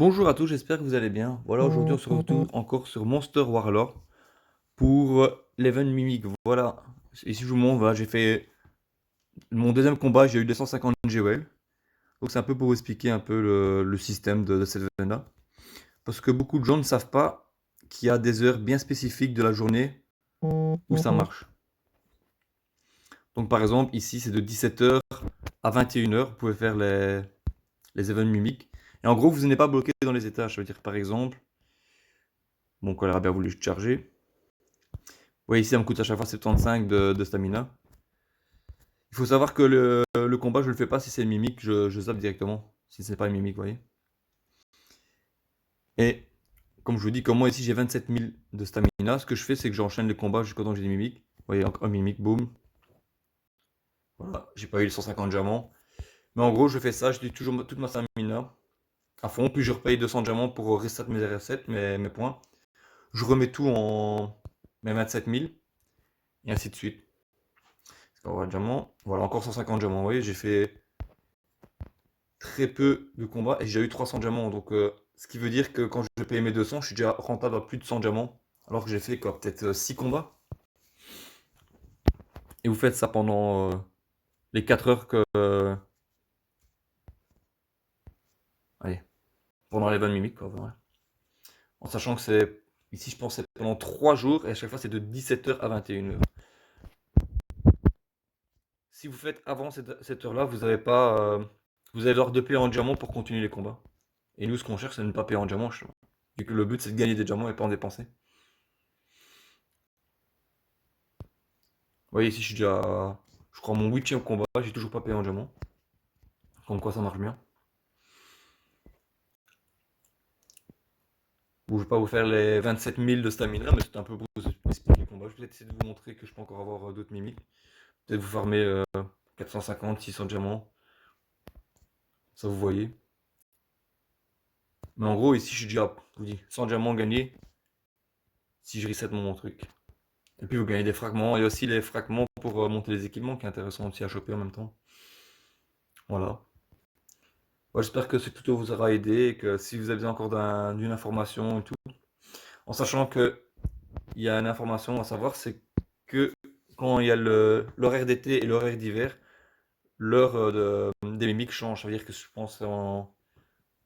Bonjour à tous, j'espère que vous allez bien. Voilà, aujourd'hui on se retrouve encore sur Monster Warlord pour l'event Mimic. Voilà, ici je vous montre, voilà, j'ai fait mon deuxième combat, j'ai eu 250 GOL. Donc c'est un peu pour vous expliquer un peu le système de cet event-là. Parce que beaucoup de gens ne savent pas qu'il y a des heures bien spécifiques de la journée où ça marche. Donc par exemple, ici c'est de 17h à 21h, vous pouvez faire les events Mimic. Et en gros, vous n'êtes pas bloqué dans les étages. Ça veut dire par exemple, bon, quand elle aura bien voulu charger. Oui, ici, ça me coûte à chaque fois 75 de stamina. Il faut savoir que le combat, je le fais pas si c'est une mimique, je zappe directement. Si c'est pas une mimique, vous voyez. Et comme je vous dis, comme moi ici j'ai 27 000 de stamina, ce que je fais, c'est que j'enchaîne les combats jusqu'à temps que j'ai des mimiques. Vous voyez, encore un mimique, boum. Voilà, j'ai pas eu les 150 diamants. Mais en gros, je fais ça, je dis toujours toute ma stamina à fond, puis je repaye 200 diamants pour reset mes R7, mes points. Je remets tout en mes 27 000, et ainsi de suite. Alors, diamant, voilà, encore 150 diamants. Vous voyez, j'ai fait très peu de combats et j'ai eu 300 diamants. Donc, ce qui veut dire que quand je paye mes 200, je suis déjà rentable à plus de 100 diamants. Alors que j'ai fait quoi, peut-être 6 combats. Et vous faites ça pendant les 4 heures que. Allez, pendant les 20 mimiques, quoi. Voilà. En sachant que c'est. Ici, je pense que c'est pendant 3 jours et à chaque fois, c'est de 17h à 21h. Si vous faites avant cette heure-là, vous n'avez pas. Vous avez l'ordre de payer en diamant pour continuer les combats. Et nous, ce qu'on cherche, c'est de ne pas payer en diamant. Vu que le but, c'est de gagner des diamants et pas en dépenser. Vous voyez, ici, je suis déjà. Je crois mon 8e combat, j'ai toujours pas payé en diamant. Comme quoi, ça marche bien. Bon, je vais pas vous faire les 27 000 de stamina, mais c'est un peu pour vous expliquer le combat. Je vais peut-être essayer de vous montrer que je peux encore avoir d'autres mimiques. Peut-être vous farmer 450, 600 diamants. Ça, vous voyez. Mais en gros, ici, je suis déjà, je vous dis, 100 diamants gagnés si je reset mon truc. Et puis, vous gagnez des fragments. Et aussi les fragments pour monter les équipements qui est intéressant aussi à choper en même temps. Voilà. Ouais, j'espère que ce tuto vous aura aidé et que si vous avez besoin encore d'une information et tout, en sachant que il y a une information à savoir, c'est que quand il y a l'horaire d'été et l'horaire d'hiver, l'heure des mimiques change. Ça veut dire que je pense en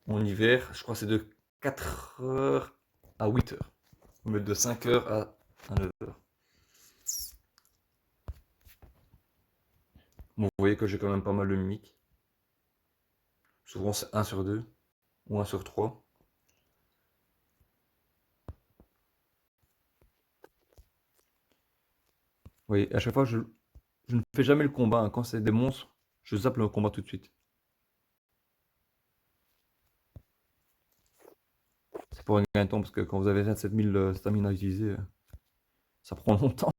hiver, je crois que c'est de 4 heures à 8 heures. Au lieu de 5 heures à 9 heures. Bon, vous voyez que j'ai quand même pas mal de mimiques. Souvent c'est 1 sur 2 ou 1 sur 3. Vous voyez, à chaque fois, je ne fais jamais le combat, hein. Quand c'est des monstres, je zappe le combat tout de suite. C'est pour un gain de temps parce que quand vous avez 27 000 stamina à utiliser, ça prend longtemps.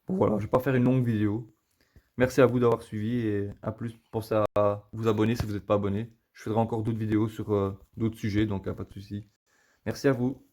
Bon, voilà, je vais pas faire une longue vidéo. Merci à vous d'avoir suivi et à plus, pensez à vous abonner si vous n'êtes pas abonné. Je ferai encore d'autres vidéos sur d'autres sujets, donc pas de soucis. Merci à vous.